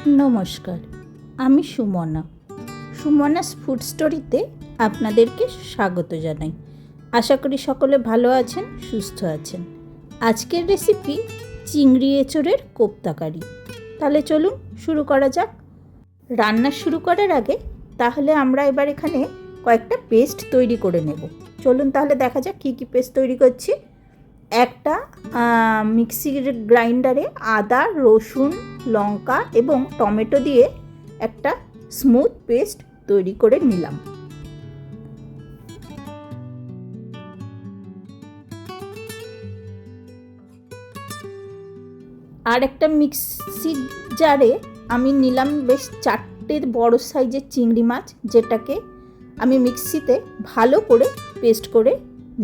নমস্কার, আমি সুমনাস ফুড স্টোরিতে আপনাদেরকে স্বাগত জানাই। আশা করি সকলে ভালো আছেন, সুস্থ আছেন। আজকের রেসিপি চিংড়ি এঁচোড়ের কোপ্তাকারি। তাহলে চলুন শুরু করা যাক। রান্না শুরু করার আগে তাহলে আমরা এবার এখানে কয়েকটা পেস্ট তৈরি করে নেব। চলুন তাহলে দেখা যাক কী কী পেস্ট তৈরি করছি। একটা মিক্সির গ্রাইন্ডারে আদা, রসুন, লঙ্কা এবং টমেটো দিয়ে একটা স্মুথ পেস্ট তৈরি করে নিলাম। আর একটা মিক্সির জারে আমি নিলাম বেশ 4টে বড় সাইজের চিংড়ি মাছ, যেটাকে আমি মিক্সিতে ভালো করে পেস্ট করে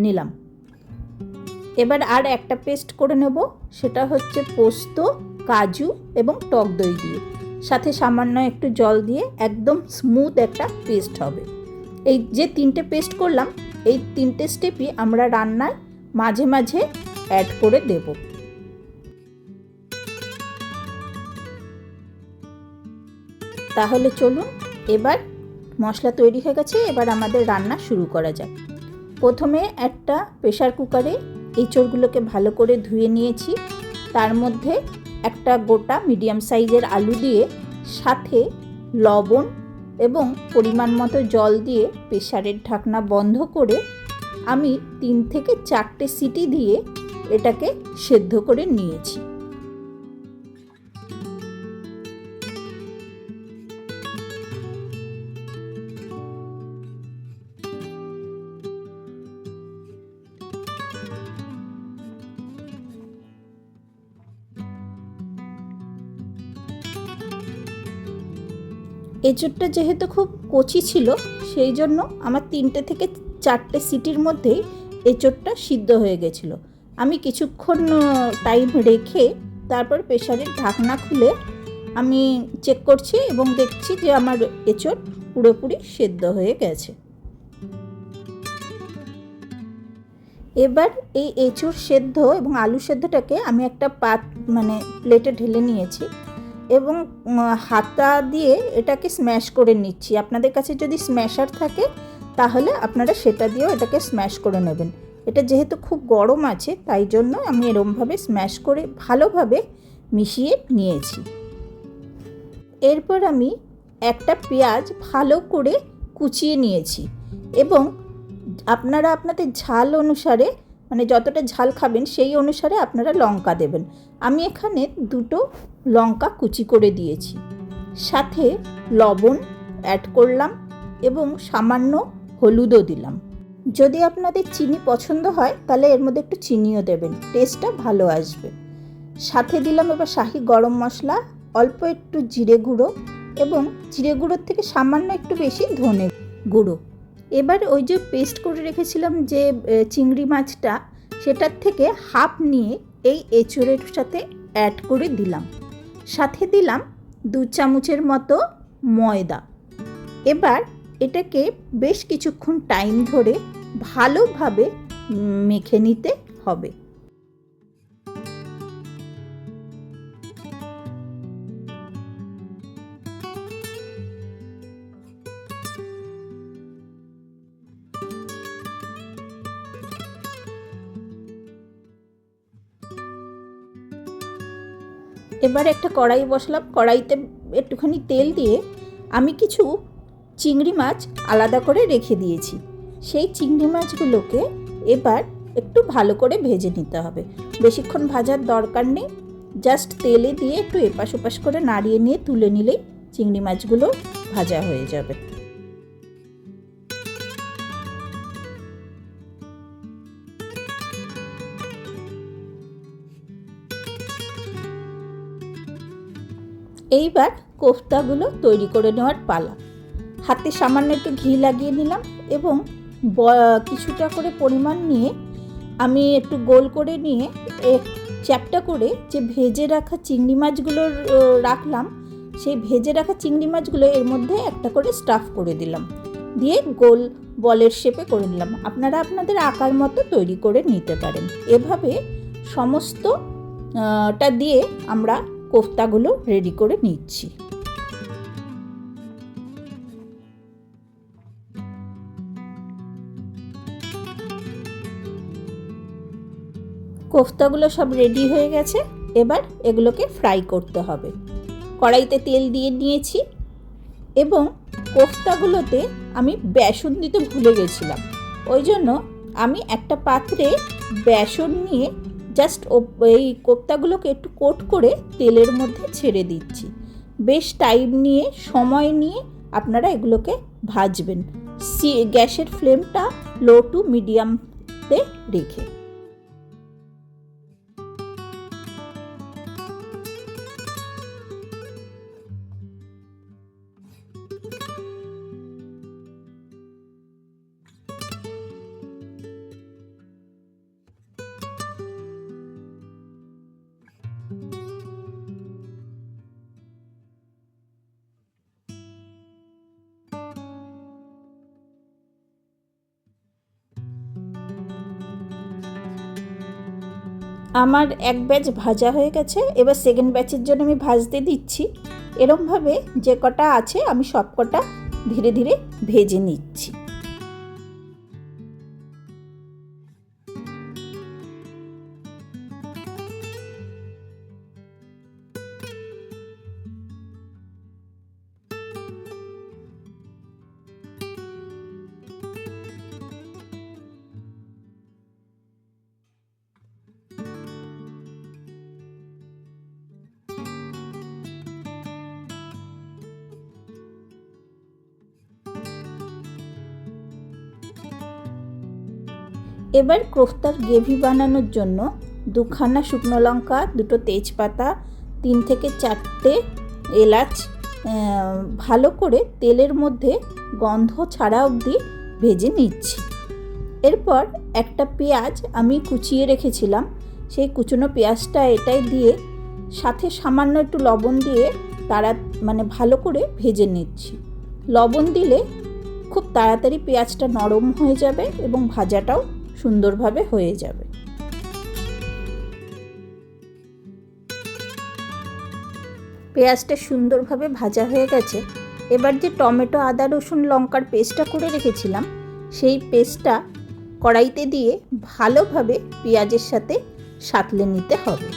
নিলাম। এবার আর একটা পেস্ট করে নেব, সেটা হচ্ছে পোস্ত, কাজু এবং টক দই দিয়ে, সাথে সামান্য একটু জল দিয়ে একদম স্মুথ একটা পেস্ট হবে। এই যে 3টে পেস্ট করলাম, এই 3টে স্টেপই আমরা রান্নায় মাঝে মাঝে অ্যাড করে দেব। তাহলে চলুন, এবার মশলা তৈরি হয়ে গেছে, এবার আমাদের রান্না শুরু করা যাক। প্রথমে একটা প্রেসার কুকারে এঁচোড়গুলোকে ভালো করে ধুয়ে নিয়েছি। তার মধ্যে একটা গোটা মিডিয়াম সাইজের আলু দিয়ে, সাথে লবণ এবং পরিমাণ মতো জল দিয়ে প্রেসারের ঢাকনা বন্ধ করে আমি 3 থেকে 4টে সিটি দিয়ে এটাকে সেদ্ধ করে নিয়েছি। এঁচোড়টা যেহেতু খুব কচি ছিল, সেই জন্য আমার 3টে থেকে 4টে সিটির মধ্যেই এঁচোড়টা সিদ্ধ হয়ে গেছিলো। আমি কিছুক্ষণ টাইম রেখে তারপর প্রেসারের ঢাকনা খুলে আমি চেক করছি এবং দেখছি যে আমার এঁচোড় পুরোপুরি সেদ্ধ হয়ে গেছে। এবার এই এঁচোড় সেদ্ধ এবং আলু সেদ্ধটাকে আমি একটা প্লেটে ঢেলে নিয়েছি এবং হাতা দিয়ে এটাকে স্ম্যাশ করে নিচ্ছি। আপনাদের কাছে যদি স্ম্যাশার থাকে তাহলে আপনারা সেটা দিয়েও এটাকে স্ম্যাশ করে নেবেন। এটা যেহেতু খুব গরম আছে, তাই জন্য আমি এরমভাবে স্ম্যাশ করে ভালোভাবে মিশিয়ে নিয়েছি। এরপর আমি একটা পেঁয়াজ ভালো করে কুচিয়ে নিয়েছি এবং আপনারা আপনাদের ঝাল অনুসারে, যতটা ঝাল খাবেন সেই অনুসারে আপনারা লঙ্কা দেবেন। আমি এখানে 2টো লঙ্কা কুচি করে দিয়েছি, সাথে লবণ অ্যাড করলাম এবং সামান্য হলুদও দিলাম। যদি আপনাদের চিনি পছন্দ হয় তাহলে এর মধ্যে একটু চিনিও দেবেন, টেস্টটা ভালো আসবে। সাথে দিলাম এবার শাহি গরম মশলা, অল্প একটু জিরে গুঁড়ো এবং জিরে গুঁড়োর থেকে সামান্য একটু বেশি ধনে গুঁড়ো। এবার ওই যে পেস্ট করে রেখেছিলাম যে চিংড়ি মাছটা, সেটার থেকে হাফ নিয়ে এই এঁচোড়ের সাথে অ্যাড করে দিলাম। সাথে দিলাম 2 চামচের মতো ময়দা। এবার এটাকে বেশ কিছুক্ষণ টাইম ধরে ভালোভাবে মেখে নিতে হবে। এবার একটা কড়াই বসালাম, কড়াইতে একটুখানি তেল দিয়ে আমি কিছু চিংড়ি মাছ আলাদা করে রেখে দিয়েছি। সেই চিংড়ি মাছগুলোকে এবার একটু ভালো করে ভেজে নিতে হবে। বেশিক্ষণ ভাজার দরকার নেই, জাস্ট তেলে দিয়ে একটু এপাশ ওপাশ করে নাড়িয়ে নিয়ে তুলে নিলেই চিংড়ি মাছগুলো ভাজা হয়ে যাবে। এইবার কোফতাগুলো তৈরি করে নেওয়ার পালা। হাতে সামান্য একটু ঘি লাগিয়ে নিলাম এবং কিছুটা করে পরিমাণ নিয়ে আমি একটু গোল করে নিয়ে চ্যাপটা করে যে ভেজে রাখা চিংড়ি মাছগুলো রাখলাম, সেই ভেজে রাখা চিংড়ি মাছগুলো এর মধ্যে একটা করে স্টাফ করে দিলাম, দিয়ে গোল বলের শেপে করে নিলাম। আপনারা আপনাদের আকার মতো তৈরি করে নিতে পারেন। এভাবে সমস্তটা দিয়ে আমরা কোফতাগুলো রেডি করে নিচ্ছি। কোফতাগুলো সব রেডি হয়ে গেছে, এবার এগুলোকে ফ্রাই করতে হবে। কড়াইতে তেল দিয়ে নিয়েছি এবং কোফতাগুলোতে আমি বেসন দিতে ভুলে গেছিলাম, ওই জন্য আমি একটা পাত্রে বেসন নিয়ে জাস্ট এই কোফতাগুলোকে একটু কোট করে তেলের মধ্যে ছেড়ে দিচ্ছি। বেশ টাইম নিয়ে সময় নিয়ে আপনারা এগুলোকে ভাজবেন, গ্যাসের ফ্লেমটা লো টু মিডিয়ামতে রেখে। আমার এক ব্যাচ ভাজা হয়ে গেছে, এবার সেকেন্ড ব্যাচের জন্য আমি ভাজতে দিচ্ছি। এরমভাবে যে কটা আছে আমি সব কটা ধীরে ধীরে ভেজে নিচ্ছি। এবার কোফতার গ্রেভি বানানোর জন্য 2খানা শুকনো লঙ্কা, 2টো তেজপাতা, 3 থেকে 4টে এলাচ ভালো করে তেলের মধ্যে গন্ধ ছাড়া অবধি ভেজে নিচ্ছি। এরপর একটা পেঁয়াজ আমি কুচিয়ে রেখেছিলাম, সেই কুচনো পেঁয়াজটা এটাই দিয়ে সাথে সামান্য একটু লবণ দিয়ে ভালো করে ভেজে নিচ্ছি। লবণ দিলে খুব তাড়াতাড়ি পেঁয়াজটা নরম হয়ে যাবে এবং ভাজাটাও সুন্দরভাবে হয়ে যাবে। পেঁয়াজটা সুন্দরভাবে ভাজা হয়ে গেছে। এবার যে টমেটো, আদা, রসুন, লঙ্কার পেস্টটা করে রেখেছিলাম সেই পেস্টটা কড়াইতে দিয়ে ভালোভাবে পেঁয়াজের সাথে সাঁতলে নিতে হবে।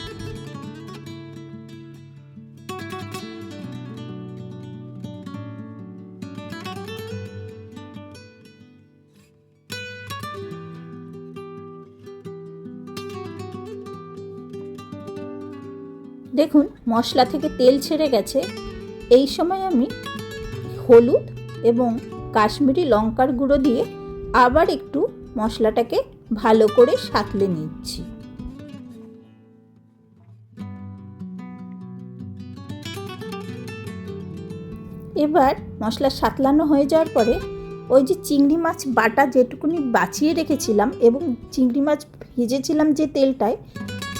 দেখুন মশলা থেকে তেল ছেড়ে গেছে। এই সময় আমি হলুদ এবং কাশ্মীরি লঙ্কার গুঁড়ো দিয়ে আবার একটু মশলাটাকে ভালো করে সাঁতলে নিচ্ছি। এবার মশলা সাঁতলানো হয়ে যাওয়ার পরে ওই যে চিংড়ি মাছ বাটা যেটুকুনি বাঁচিয়ে রেখেছিলাম এবং চিংড়ি মাছ ভেজেছিলাম যে তেলটায়,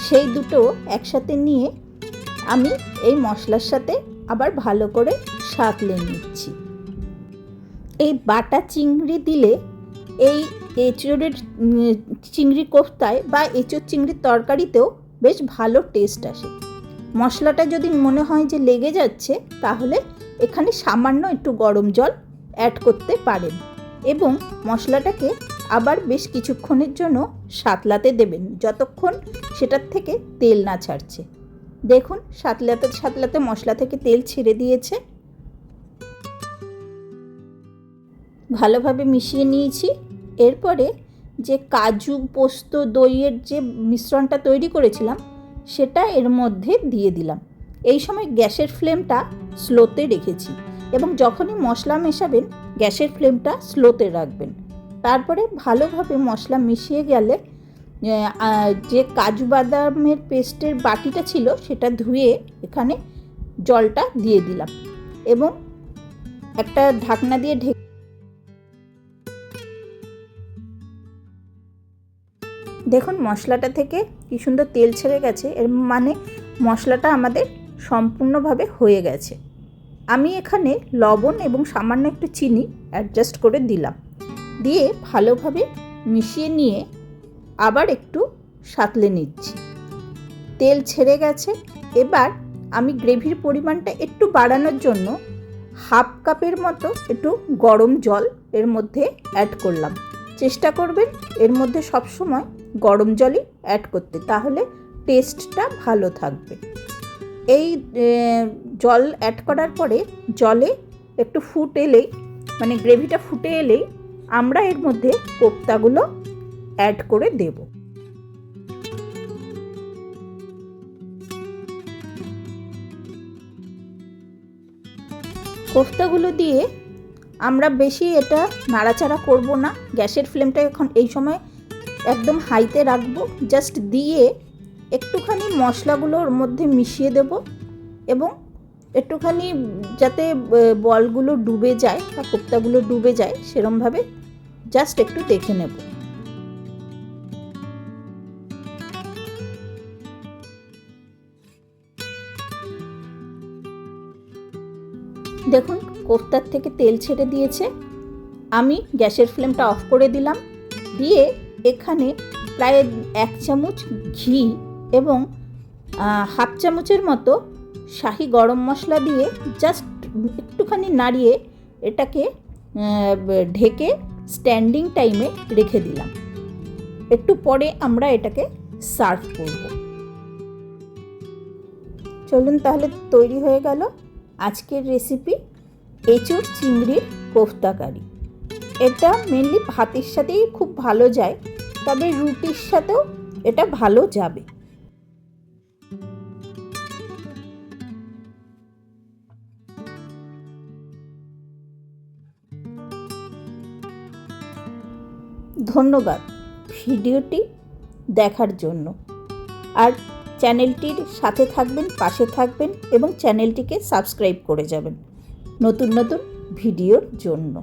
সেই দুটো একসাথে নিয়ে আমি এই মশলার সাথে আবার ভালো করে সাঁতলে নিচ্ছি। এই বাটা চিংড়ি দিলে এই এঁচোড়ের চিংড়ি কোফতায় বা এঁচোড় চিংড়ির তরকারিতেও বেশ ভালো টেস্ট আসে। মশলাটা যদি মনে হয় যে লেগে যাচ্ছে তাহলে এখানে সামান্য একটু গরম জল অ্যাড করতে পারেন এবং মশলাটাকে আবার বেশ কিছুক্ষণের জন্য সাঁতলাতে দেবেন, যতক্ষণ সেটার থেকে তেল না ছাড়ছে। দেখুন সাঁতলাতে সাঁতলাতে মশলা থেকে তেল ছেড়ে দিয়েছে। ভালোভাবে মিশিয়ে নিয়েছি। এরপরে যে কাজু, পোস্ত, দইয়ের যে মিশ্রণটা তৈরি করেছিলাম সেটা এর মধ্যে দিয়ে দিলাম। এই সময় গ্যাসের ফ্লেমটা স্লোতে রেখেছি এবং যখনই মশলা মেশাবেন গ্যাসের ফ্লেমটা স্লোতে রাখবেন। তারপরে ভালোভাবে মশলা মিশিয়ে গেলে যে কাজু বাদামের পেস্টের বাটিটা ছিল সেটা ধুয়ে এখানে জলটা দিয়ে দিলাম এবং একটা ঢাকনা দিয়ে ঢেকে দেখুন মশলাটা থেকে কি সুন্দর তেল ছেড়ে গেছে, এর মানে মশলাটা আমাদের সম্পূর্ণভাবে হয়ে গেছে। আমি এখানে লবণ এবং সামান্য একটু চিনি অ্যাডজাস্ট করে দিলাম, দিয়ে ভালোভাবে মিশিয়ে নিয়ে আবার একটু সাঁতলে নিচ্ছি। তেল ছেড়ে গেছে। এবার আমি গ্রেভির পরিমাণটা একটু বাড়ানোর জন্য হাফ কাপের মতো একটু গরম জল এর মধ্যে অ্যাড করলাম। চেষ্টা করবেন এর মধ্যে সবসময় গরম জলই অ্যাড করতে, তাহলে টেস্টটা ভালো থাকবে। এই জল অ্যাড করার পরে জলে একটু ফুট এলেই, মানে গ্রেভিটা ফুটে এলেই আমরা এর মধ্যে কোপ্তাগুলো অ্যাড করে দেব। কোফতাগুলো দিয়ে আমরা বেশি এটা নাড়াচাড়া করব না, গ্যাসের ফ্লেমটা এখন এই সময় একদম হাইতে রাখবো। জাস্ট দিয়ে একটুখানি মশলাগুলোর মধ্যে মিশিয়ে দেব এবং একটুখানি যাতে বলগুলো ডুবে যায় বা কোপ্তাগুলো ডুবে যায় সেরমভাবে জাস্ট একটু দেখে নেব। দেখুন কোফতার থেকে তেল ছেড়ে দিয়েছে। আমি গ্যাসের ফ্লেমটা অফ করে দিলাম, দিয়ে এখানে প্রায় 1 চামচ ঘি এবং হাফ চামচের মতো শাহি গরম মশলা দিয়ে জাস্ট একটুখানি নাড়িয়ে এটাকে ঢেকে স্ট্যান্ডিং টাইমে রেখে দিলাম। একটু পরে আমরা এটাকে সার্ভ করব। চলুন তাহলে তৈরি হয়ে গেল আজকের রেসিপি এঁচোড় চিংড়ির কোফতা কারি। এটা মেনলি ভাতের সাথেই খুব ভালো যায়, তবে রুটির সাথেও এটা ভালো যাবে। ধন্যবাদ ভিডিওটি দেখার জন্য। আর চ্যানেলটির সাথে থাকবেন, পাশে থাকবেন এবং চ্যানেলটিকে সাবস্ক্রাইব করে যাবেন নতুন নতুন ভিডিওর জন্য।